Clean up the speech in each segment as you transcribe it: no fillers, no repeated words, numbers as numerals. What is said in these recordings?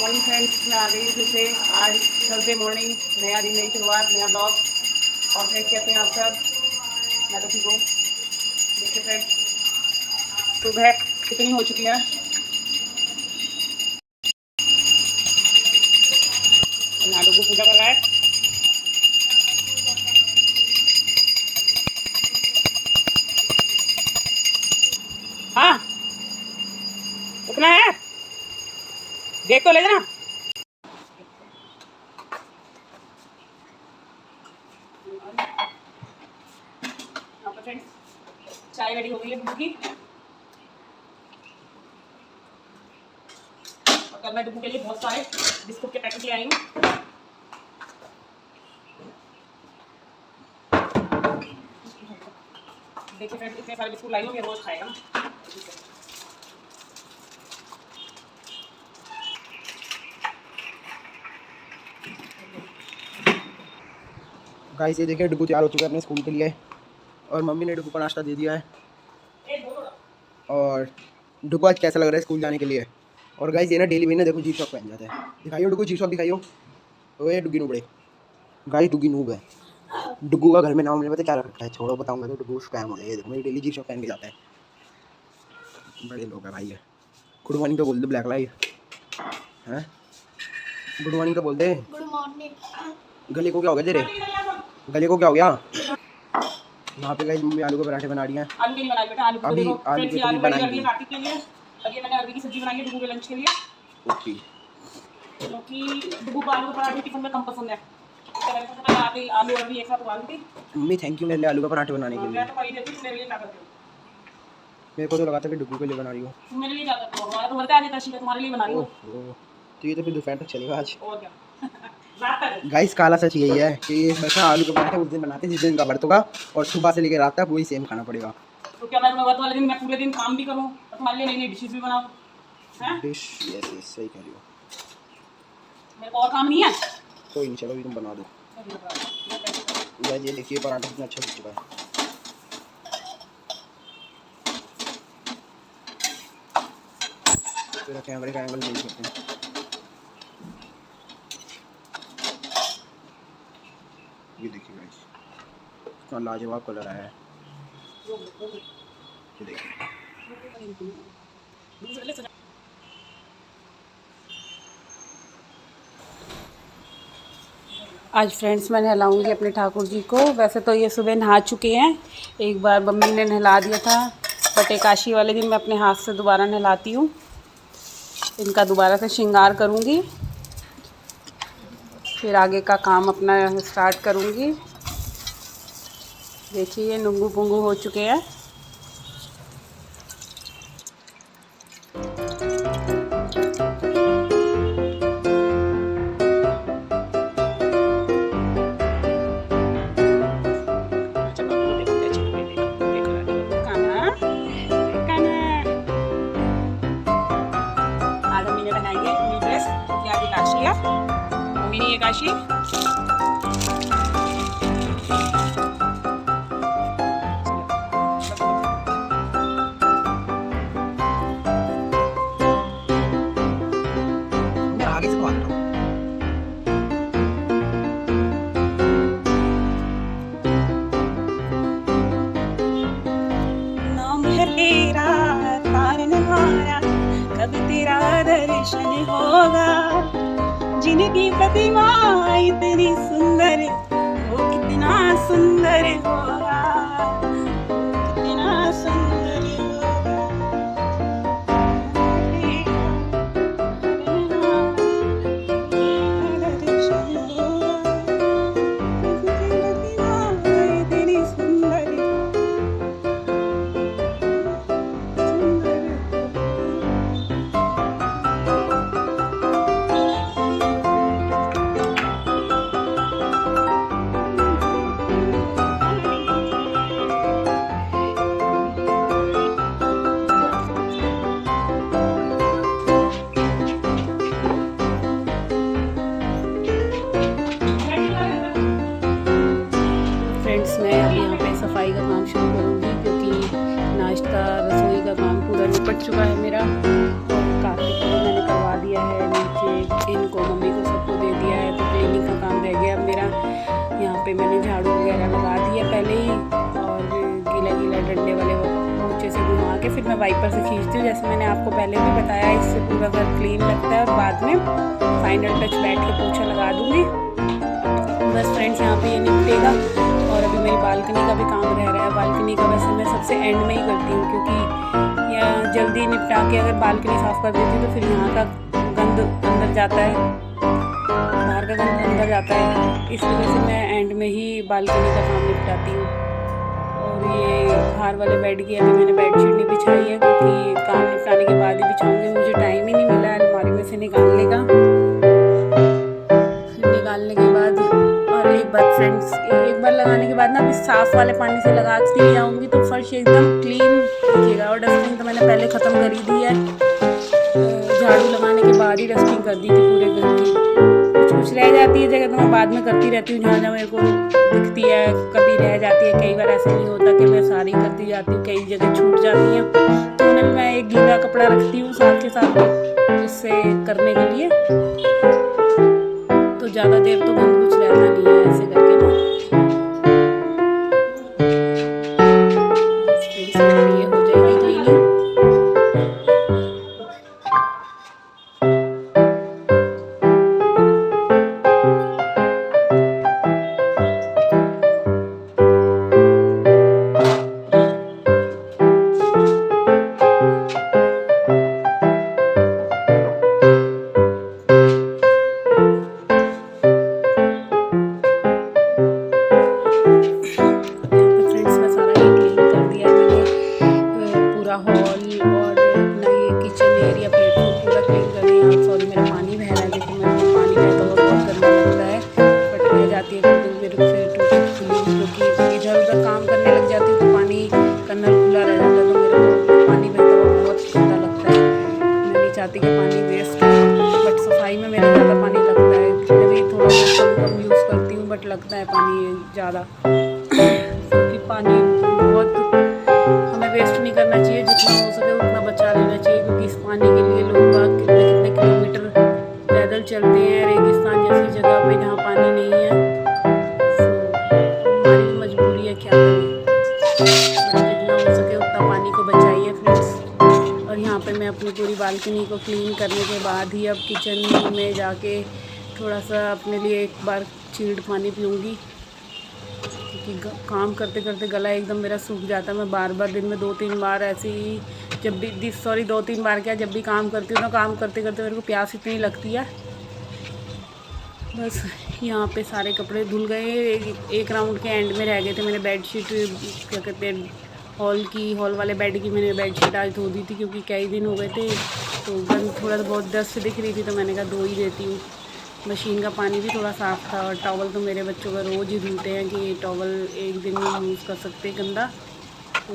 Morning friends, मैं आ गई फिर से। आज थर्सडे मॉर्निंग, नया दिन, नई शुरुआत, नया ब्लॉग। और फ्रेंड्स कैसे हैं आप सब? मैं तो ठीक हूँ। देखिए फ्रेंड्स, सुबह कितनी हो चुकी है। नाडू को पूजा कर रहा है। हाँ, उठना है, देख तो ले ना। चाय रेडी हो गई है डुबू की। और कल मैं डुबू के लिए बहुत सारे बिस्कुट के पैकेट ले आई हूँ। देखिए फ्रेंड्स, इतने सारे बिस्कुट लाई हूँ, ये रोज खाएगा ना। गाइस ये देखिए डुगू तैयार हो चुका है अपने स्कूल के लिए और मम्मी ने डुगू को नाश्ता दे दिया है। और डुगू आज कैसा लग रहा है स्कूल जाने के लिए। और गाइस ये ना डेली में देखो जी शॉक पहन जाता है। दिखाइयो डुगू, जी शॉक दिखाइयो। ओए डुगी नूबड़े, गाइस डुगी नूब है। डुगू का घर में नाम मुझे पता क्या रखा है, छोड़ो बताऊंगा तो। डुगू स्पैम हो गया, ये देखो मेरी डेली जी शॉक पहन के जाता है। बड़े लोग हैं भाई है। गुड मॉर्निंग तो बोल दे ब्लैक लाइट हैं। गुड मॉर्निंग तो बोल दे। Good morning. गले को क्या हो गया तेरे? गले को क्या हो गया? यहाँ पे गाइस मम्मी आलू के पराठे बना रही हैं। आलू के लिए बनाई बेटा, आलू को अभी देखो आलू फ्रेंड्स, के ये तो आलू भी बड़ी कर बनाएंगे। दिए कार्तिक के लिए। अब ये मैंने अरबी की सब्जी बनाई है डुगू के लंच के लिए, ओके। क्योंकि डुगू को आलू के पराठे टिफिन में कम पसंद है। तो मैंने सोचा आ गई आलू अरबी एक साथ उबाल दी। मम्मी थैंक यू मेरे लिए आलू का पराठे बनाने के लिए। मैं तो करी देती हूँ, मेरे लिए क्या करती हूँ? मेरे को तो लगा था कि डुगू के लिए बना रही हो। तुम मेरे लिए क्या करते हो? हमारा तो मरता है आज तक, तुम्हारे लिए बना रही हूँ। ओह, तो ये तो फिर दोपहर तक चलेगा आज। और क्या रात तक। गाइस काला सच यही है कि वैसा आलू के पराठे उस दिन बनाते हैं जिस दिन का व्रत होगा, और सुबह से लेकर रात तक वही सेम खाना पड़ेगा। तो क्या मैं व्रत वाले दिन मैं पूरे दिन काम भी करूँ और तुम्हारे लिए नई नई डिशेज भी बनाऊँ? हैं? डिश यस सही कह रही हो। मेरे को और काम नहीं है। कोई नहीं, चलो भी तुम बना दो। गाइस ये देखिए पराठा कितना अच्छा बन चुका है। तेरा कैमरे का एंगल देख सकते हैं। ये देखिए गाइस कितना लाजवाब कलर आया है। ये देखिए आज फ्रेंड्स मैं नहलाऊंगी अपने ठाकुर जी को। वैसे तो ये सुबह नहा चुके हैं, एक बार मम्मी ने नहला दिया था, बट एकादशी वाले दिन मैं अपने हाथ से दोबारा नहलाती हूँ। इनका दोबारा से श्रृंगार करूँगी, फिर आगे का काम अपना स्टार्ट करूँगी। देखिए ये नुंगू पुंगू हो चुके हैं। आज मम्मी ने बनाएंगे न्यू ड्रेस, क्योंकि आज एकादशी है। मम्मी ने एकादशी मैं आगे से बात करूँ। नाम है तेरा तारन हारा, कब तेरा दर्शन होगा। जिनकी प्रतिमा इतनी सुंदर, वो कितना सुंदर होगा, कितना सुंदर होगा। दर्शन होगा, प्रतिमा इतनी सुंदर फ्रेंड्स, मैं अभी यहाँ पे सफाई का काम शुरू करूँगी, क्योंकि नाश्ता रसोई का काम पूरा निपट चुका है मेरा। और कार्तिक को मैंने करवा दिया है नीचे के फिर मैं वाइपर से खींचती हूँ। जैसे मैंने आपको पहले भी बताया, इससे पूरा घर क्लीन लगता है और बाद में फाइनल टच बैठ के पोछा लगा दूँगी। बस फ्रेंड्स यहाँ पे ये निपटेगा और अभी मेरी बालकनी का भी काम रह रहा है। बालकनी का वैसे मैं सबसे एंड में ही करती हूँ, क्योंकि यहाँ जल्दी निपटा के अगर बालकनी साफ़ कर देती हूँ तो फिर यहाँ का गंद अंदर जाता है, बाहर का गंद अंदर जाता है। इस वजह से मैं एंड में ही बालकनी का काम निपटाती हूँ। और ये बाहर वाले बेड की अभी मैंने बेडशीट नहीं बिछाई है, क्योंकि काम निपटाने के बाद ही बिछाऊँगी। मुझे टाइम ही नहीं मिला है अलमारी में से निकालने का। फिर निकालने के बाद और एक बार फ्रेंड्स, एक बार लगाने के बाद ना अभी साफ़ वाले पानी से लगाती जाऊँगी तो फर्श एकदम क्लीन दिखेगा। और डस्टिंग तो मैंने पहले ख़त्म कर ही दी है, झाड़ू लगाने के बाद ही डस्टिंग कर दी थी पूरे घर की। कुछ रह जाती है जगह तो मैं बाद में करती रहती हूँ, जहाँ जहाँ मेरे को दिखती है। कभी रह जाती है, कई बार ऐसे नहीं होता कि मैं सारी करती जाती हूँ, कई जगह छूट जाती हैं तो उन्हें मैं एक गीला कपड़ा रखती हूँ साथ के साथ उससे करने के लिए, तो ज़्यादा देर तो गंद कुछ रहता नहीं है ऐसे करके ना। ये हो जाएगी क्लीनिंग। चाहती कि पानी वेस्ट हो, बट सफाई में मेरा ज़्यादा पानी लगता है। मैं भी थोड़ा बहुत कम यूज़ करती हूँ, बट लगता है पानी ज़्यादा, क्योंकि पानी बहुत हमें वेस्ट नहीं करना चाहिए। जितना हो सके उतना बचा लेना चाहिए, क्योंकि इस पानी के लिए लोग बाग कितने कितने किलोमीटर पैदल चलते हैं रेगिस्तान जैसी जगह पे जहाँ पानी नहीं है। हमारी मजबूरी है, क्या करें, जितना हो सके उतना पानी को बचाइए फ्रेंड्स। और यहाँ पे मैं अपनी पूरी बालकनी को क्लीन करने के बाद ही अब किचन में जाके थोड़ा सा अपने लिए एक बार चिल्ड पानी पीऊँगी, क्योंकि काम करते करते गला एकदम मेरा सूख जाता है। मैं बार बार दिन में 2-3 बार ऐसे ही जब भी 2-3 बार क्या, जब भी काम करती हूँ ना, काम करते करते मेरे को प्यास इतनी लगती है। बस यहाँ पे सारे कपड़े धुल गए, एक राउंड के एंड में रह गए थे। मैंने बेडशीट क्या कहते हैं हॉल वाले बेड की मैंने बेडशीट आज धो दी थी, क्योंकि कई दिन हो गए थे तो गंद थोड़ा बहुत डस्ट दिख रही थी, तो मैंने कहा धो ही देती हूँ। मशीन का पानी भी थोड़ा साफ़ था। और टॉवल तो मेरे बच्चों का रोज़ ही धुलते हैं कि टॉवल एक दिन में यूज़ कर सकते हैं गंदा, तो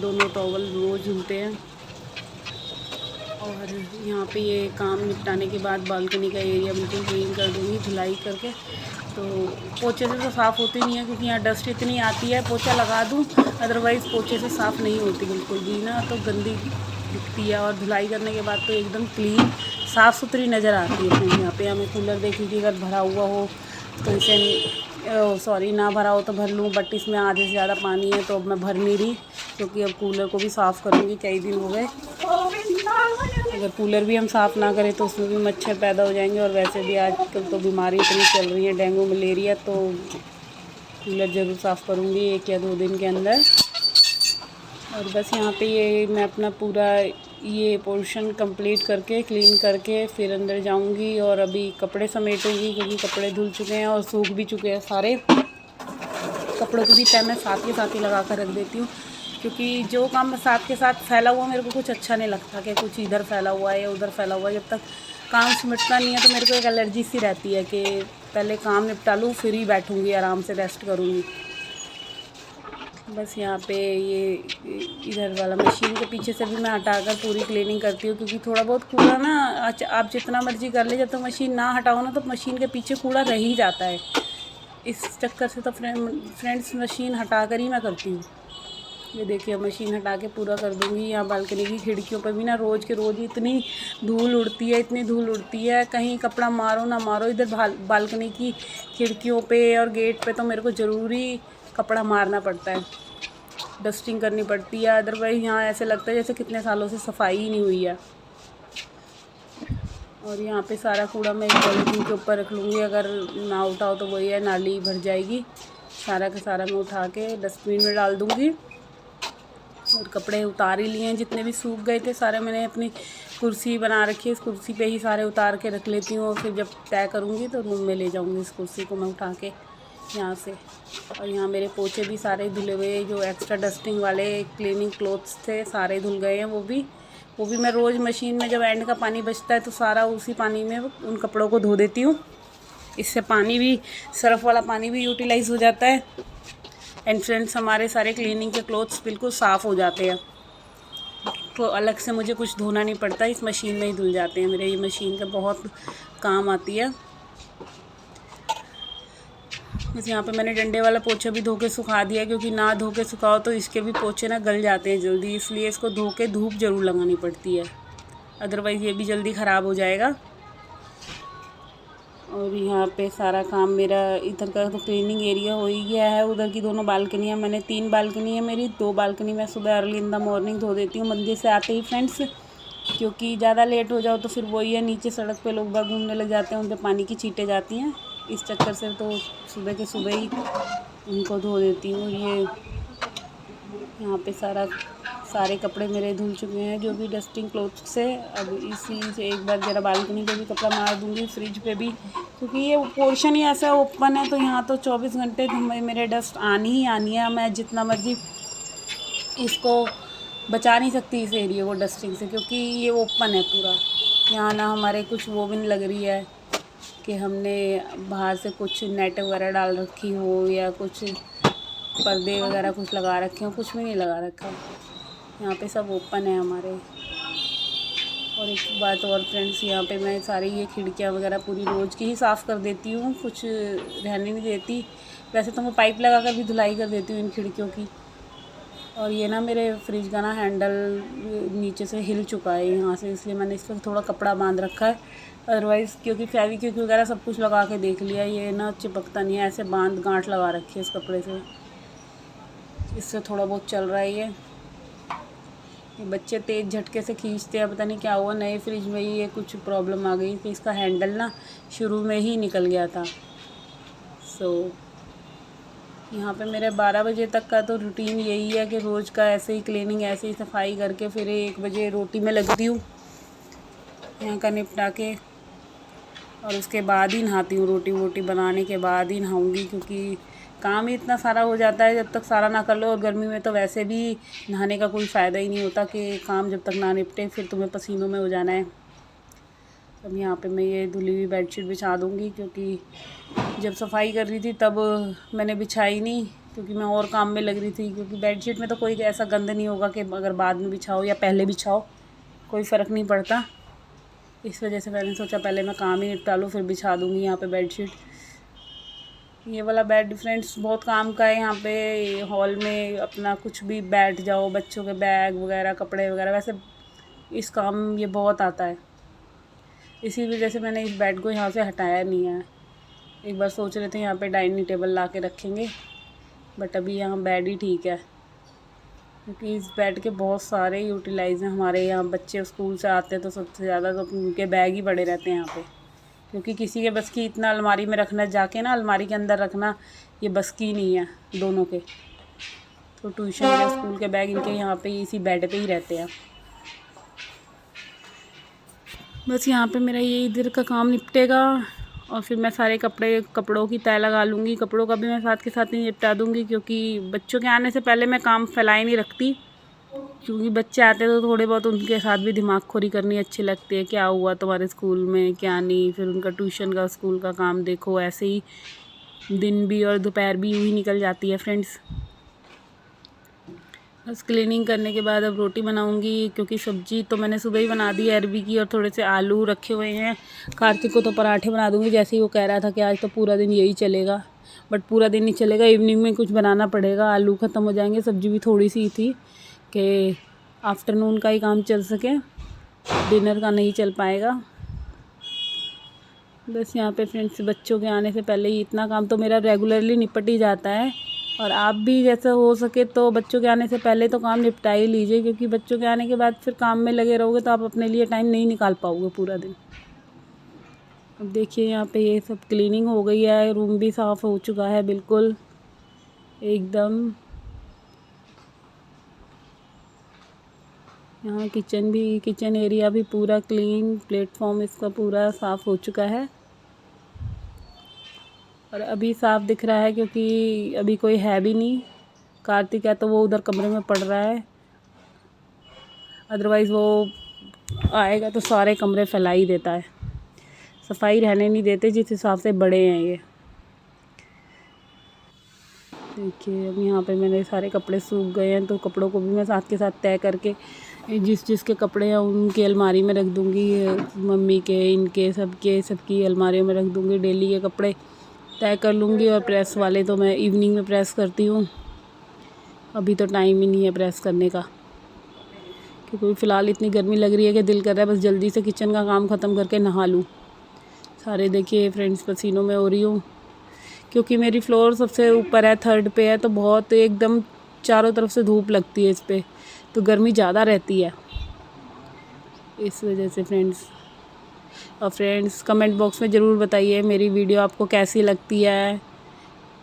दोनों टॉवल रोज़ धुलते हैं। और यहाँ पे ये काम निपटाने के बाद बालकनी का एरिया बिल्कुल क्लीन कर दूँगी धुलाई करके। तो पोछे से तो साफ़ होती नहीं है, क्योंकि यहाँ डस्ट इतनी आती है, पोछा लगा दूँ अदरवाइज़ पोछे से साफ़ नहीं होती बिल्कुल भी ना, तो गंदी दिखती है। और धुलाई करने के बाद तो एकदम क्लीन साफ़ सुथरी नज़र आती है। फिर यहाँ पे हमें कूलर देख लीजिए, अगर भरा हुआ हो तो इसे ना भरा हो तो भर लूँ, बट इसमें आधे से ज़्यादा पानी है तो अब मैं भर नहीं रही, क्योंकि अब कूलर को भी साफ़ करूँगी। कई दिन हो गए, अगर कूलर भी हम साफ़ ना करें तो उसमें भी मच्छर पैदा हो जाएंगे। और वैसे भी आजकल तो बीमारी इतनी चल रही है, डेंगू मलेरिया, तो कूलर ज़रूर साफ़ करूँगी 1 या 2 दिन के अंदर। और बस यहाँ पे ये मैं अपना पूरा ये पोर्शन कंप्लीट करके क्लीन करके फिर अंदर जाऊँगी और अभी कपड़े समेटूँगी, क्योंकि कपड़े धुल चुके हैं और सूख भी चुके हैं सारे। कपड़ों की भी तय मैं साथ के साथ ही लगा कर रख देती हूँ, क्योंकि जो काम साथ के साथ फैला हुआ मेरे को कुछ अच्छा नहीं लगता कि कुछ इधर फैला हुआ है या उधर फैला हुआ है। जब तक काम सिमटता नहीं है तो मेरे को एक एलर्जी सी रहती है कि पहले काम निपटा लूँ फिर ही बैठूँगी, आराम से रेस्ट करूँगी। बस यहाँ पे ये इधर वाला मशीन के पीछे से भी मैं हटाकर पूरी क्लीनिंग करती हूँ, क्योंकि थोड़ा बहुत कूड़ा ना आप जितना मर्जी कर ले, जब तक मशीन ना हटाओ ना तो मशीन के पीछे कूड़ा रह ही जाता है। इस चक्कर से तो फ्रेंड्स मशीन हटा कर ही मैं करती हूँ। ये देखिए मशीन हटा के पूरा कर दूँगी। यहाँ बालकनी की खिड़कियों पर भी ना रोज़ के रोज़ इतनी धूल उड़ती है, कहीं कपड़ा मारो ना मारो, इधर बालकनी की खिड़कियों पे और गेट पे तो मेरे को ज़रूरी कपड़ा मारना पड़ता है। डस्टिंग करनी पड़ती है, अदरवाइज़ यहाँ ऐसे लगता है जैसे कितने सालों से सफाई ही नहीं हुई है। और यहाँ पे सारा कूड़ा मैं एक पॉलीथीन के ऊपर रख लूँगी, अगर ना उठाओ तो वही है, नाली भर जाएगी। सारा का सारा मैं उठा के डस्टबिन में डाल दूँगी। और कपड़े उतार ही लिए हैं, जितने भी सूख गए थे सारे मैंने अपनी कुर्सी बना रखी है, इस कुर्सी पे ही सारे उतार के रख लेती हूँ। और फिर जब तय करूँगी तो रूम में ले जाऊँगी इस कुर्सी को मैं उठा के यहाँ से। और यहाँ मेरे पोछे भी सारे धुले हुए, जो एक्स्ट्रा डस्टिंग वाले क्लीनिंग क्लोथ्स थे सारे धुल गए हैं। वो भी मैं रोज़ मशीन में जब एंड का पानी बचता है तो सारा उसी पानी में उन कपड़ों को धो देती हूँ। इससे पानी भी, सर्फ़ वाला पानी भी यूटिलाइज़ हो जाता है। एंड फ्रेंड्स, हमारे सारे क्लीनिंग के क्लोथ्स बिल्कुल साफ़ हो जाते हैं, तो अलग से मुझे कुछ धोना नहीं पड़ता, इस मशीन में ही धुल जाते हैं। मेरे ये मशीन का बहुत काम आती है। बस यहाँ पे मैंने डंडे वाला पोछा भी धो के सुखा दिया, क्योंकि ना धो के सुखाओ तो इसके भी पोछे ना गल जाते हैं जल्दी, इसलिए इसको धो के धूप ज़रूर लगानी पड़ती है, अदरवाइज़ ये भी जल्दी ख़राब हो जाएगा। और यहाँ पे सारा काम मेरा, इधर का तो क्लीनिंग एरिया हो ही गया है। उधर की दोनों बालकनियाँ, मैंने 3 बालकनी है मेरी, 2 बालकनी मैं सुबह अर्ली इन द मॉर्निंग धो देती हूँ मंदिर से आते ही फ्रेंड्स, क्योंकि ज़्यादा लेट हो जाओ तो फिर वही है, नीचे सड़क पे लोग बाग घूमने लग जाते हैं, उन पर पानी की छींटें जाती हैं, इस चक्कर से तो सुबह के सुबह ही उनको धो देती हूँ। ये यहाँ पे सारे कपड़े मेरे धुल चुके हैं, जो भी डस्टिंग क्लोथ से। अब इसी से एक बार ज़रा बालकनी पे भी कपड़ा मार दूँगी, फ्रिज पे भी, क्योंकि ये पोर्शन ही ऐसा ओपन है, तो यहाँ तो 24 घंटे मेरे डस्ट आनी ही आनी है। मैं जितना मर्जी इसको बचा नहीं सकती इस एरिया को डस्टिंग से, क्योंकि ये ओपन है पूरा। यहाँ ना हमारे कुछ वो भी नहीं लग रही है कि हमने बाहर से कुछ नेट वगैरह डाल रखी हो या कुछ पर्दे वगैरह कुछ लगा रखे हो, कुछ भी नहीं लगा रखा। यहाँ पे सब ओपन है हमारे। और एक बात और फ्रेंड्स, यहाँ पे मैं सारी ये खिड़कियाँ वगैरह पूरी रोज़ की ही साफ़ कर देती हूँ, कुछ रहने नहीं देती। वैसे तो मैं पाइप लगा कर भी धुलाई कर देती हूँ इन खिड़कियों की। और ये ना मेरे फ्रिज का ना हैंडल नीचे से हिल चुका है यहाँ से, इसलिए मैंने इस पर थोड़ा कपड़ा बांध रखा है। अदरवाइज़ क्योंकि फेविक्विक वगैरह सब कुछ लगा के देख लिया, ये ना चिपकता नहीं है, ऐसे बांध गांठ लगा रखी है इस कपड़े से, इससे थोड़ा बहुत चल रहा है। ये बच्चे तेज़ झटके से खींचते हैं, पता नहीं क्या हुआ, नए फ्रिज में ही ये कुछ प्रॉब्लम आ गई कि इसका हैंडल ना शुरू में ही निकल गया था। यहाँ पे मेरे 12 बजे तक का तो रूटीन यही है कि रोज़ का ऐसे ही क्लीनिंग, ऐसे ही सफाई करके फिर 1 बजे रोटी में लगती हूँ, यहाँ का निपटा के, और उसके बाद ही नहाती हूँ। रोटी वोटी बनाने के बाद ही नहाऊँगी, क्योंकि काम ही इतना सारा हो जाता है जब तक सारा ना कर लो। और गर्मी में तो वैसे भी नहाने का कोई फ़ायदा ही नहीं होता, कि काम जब तक ना निपटे फिर तुम्हें पसीनों में हो जाना है। अब यहाँ पे मैं ये धुली हुई बेडशीट बिछा दूँगी, क्योंकि जब सफाई कर रही थी तब मैंने बिछाई नहीं, क्योंकि मैं और काम में लग रही थी। क्योंकि बेडशीट में तो कोई ऐसा गंद नहीं होगा कि अगर बाद में बिछाओ या पहले बिछाओ कोई फ़र्क नहीं पड़ता। इस वजह से मैंने सोचा पहले मैं काम ही निपटा लूँ, फिर बिछा दूँगी यहाँ पे बेडशीट। ये वाला बेड फ्रेंड्स बहुत काम का है। यहाँ पे हॉल में अपना कुछ भी बैठ जाओ, बच्चों के बैग वगैरह, कपड़े वगैरह, वैसे इस काम ये बहुत आता है। इसी वजह से मैंने इस बेड को यहाँ से हटाया नहीं है। एक बार सोच रहे थे यहाँ पे डाइनिंग टेबल ला के रखेंगे, बट अभी यहाँ बेड ही ठीक है, क्योंकि इस बेड के बहुत सारे यूटिलाइज़ हैं। हमारे यहाँ बच्चे स्कूल से आते हैं तो सबसे ज़्यादा तो उनके बैग ही पड़े रहते हैं यहाँ पे, क्योंकि किसी के बस की इतना अलमारी में रखना, जाके ना अलमारी के अंदर रखना, ये बस की नहीं है दोनों के। तो ट्यूशन या स्कूल के बैग इनके यहाँ पे इसी बेड पे ही रहते हैं। बस यहाँ पे मेरा ये इधर का काम निपटेगा, और फिर मैं सारे कपड़ों की तय लगा लूँगी। कपड़ों का भी मैं साथ के साथ ही निपटा दूँगी, क्योंकि बच्चों के आने से पहले मैं काम फैलाए नहीं रखती, क्योंकि बच्चे आते तो थोड़े बहुत उनके साथ भी दिमागखोरी करनी अच्छी लगती है। क्या हुआ तुम्हारे स्कूल में, क्या नहीं, फिर उनका ट्यूशन का, स्कूल का काम देखो। ऐसे ही दिन भी और दोपहर भी यूँ ही निकल जाती है फ्रेंड्स। बस क्लीनिंग करने के बाद अब रोटी बनाऊंगी, क्योंकि सब्ज़ी तो मैंने सुबह ही बना दी है अरबी की, और थोड़े से आलू रखे हुए हैं। कार्तिक को तो पराठे बना दूंगी, जैसे ही वो कह रहा था कि आज तो पूरा दिन यही चलेगा, बट पूरा दिन नहीं चलेगा, इवनिंग में कुछ बनाना पड़ेगा। आलू ख़त्म हो जाएंगे, सब्ज़ी भी थोड़ी सी थी कि आफ्टरनून का ही काम चल सके, डिनर का नहीं चल पाएगा। बस यहाँ पे फ्रेंड्स बच्चों के आने से पहले ही इतना काम तो मेरा रेगुलरली निपट ही जाता है। और आप भी जैसा हो सके तो बच्चों के आने से पहले तो काम निपटा ही लीजिए, क्योंकि बच्चों के आने के बाद फिर काम में लगे रहोगे तो आप अपने लिए टाइम नहीं निकाल पाओगे पूरा दिन। अब देखिए यहाँ पे ये सब क्लीनिंग हो गई है, रूम भी साफ़ हो चुका है बिल्कुल एकदम। यहाँ किचन एरिया भी पूरा क्लीन, प्लेटफॉर्म इसका पूरा साफ़ हो चुका है। और अभी साफ़ दिख रहा है क्योंकि अभी कोई है भी नहीं। कार्तिक है तो वो उधर कमरे में पड़ रहा है, अदरवाइज़ वो आएगा तो सारे कमरे फैला ही देता है, सफाई रहने नहीं देते जिस हिसाब से बड़े हैं ये। देखिए अब यहाँ पे मैंने सारे कपड़े सूख गए हैं तो कपड़ों को भी मैं साथ के साथ तय करके जिसके कपड़े हैं उनकी अलमारी में रख दूँगी। मम्मी के, इनके, सबकी अलमारियों में रख दूँगी। डेली के कपड़े तय कर लूँगी और प्रेस वाले तो मैं इवनिंग में प्रेस करती हूँ। अभी तो टाइम ही नहीं है प्रेस करने का, क्योंकि फ़िलहाल इतनी गर्मी लग रही है कि दिल कर रहा है बस जल्दी से किचन का काम ख़त्म करके नहा लूँ। सारे देखिए फ्रेंड्स पसीनों में हो रही हूँ, क्योंकि मेरी फ्लोर सबसे ऊपर है, 3rd पे है, तो बहुत एकदम चारों तरफ से धूप लगती है इस पर, तो गर्मी ज़्यादा रहती है इस वजह से फ्रेंड्स। और फ्रेंड्स कमेंट बॉक्स में ज़रूर बताइए मेरी वीडियो आपको कैसी लगती है,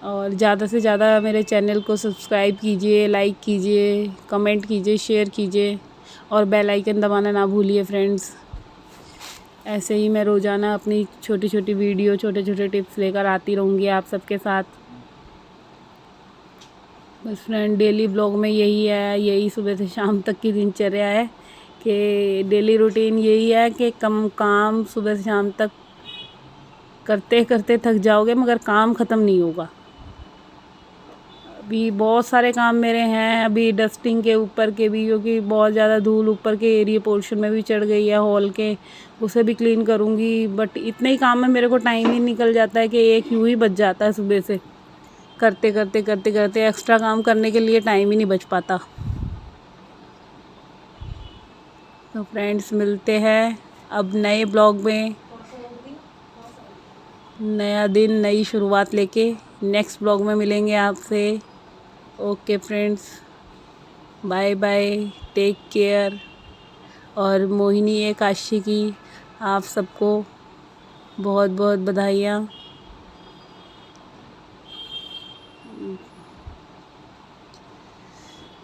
और ज़्यादा से ज़्यादा मेरे चैनल को सब्सक्राइब कीजिए, लाइक कीजिए, कमेंट कीजिए, शेयर कीजिए और बेल आइकन दबाना ना भूलिए फ्रेंड्स। ऐसे ही मैं रोज़ाना अपनी छोटी छोटी वीडियो, छोटे छोटे टिप्स लेकर आती रहूँगी आप सबके साथ। बस फ्रेंड डेली ब्लॉग में यही है, यही सुबह से शाम तक की दिनचर्या है कि डेली रूटीन यही है कि कम काम सुबह से शाम तक करते करते थक जाओगे मगर काम ख़त्म नहीं होगा। अभी बहुत सारे काम मेरे हैं, अभी डस्टिंग के ऊपर के भी, क्योंकि बहुत ज़्यादा धूल ऊपर के एरिया पोर्शन में भी चढ़ गई है हॉल के, उसे भी क्लीन करूँगी। बट इतने ही काम में मेरे को टाइम ही निकल जाता है कि एक यूँ ही बच जाता है सुबह से, करते करते एक्स्ट्रा काम करने के लिए टाइम ही नहीं बच पाता। तो फ्रेंड्स मिलते हैं अब नए ब्लॉग में, नया दिन नई शुरुआत लेके नेक्स्ट ब्लॉग में मिलेंगे आपसे। Okay friends, bye bye, take care. और मोहिनी एकादशी की आप सबको बहुत बहुत बधाइयाँ।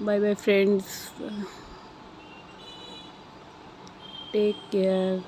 Bye bye friends, take care.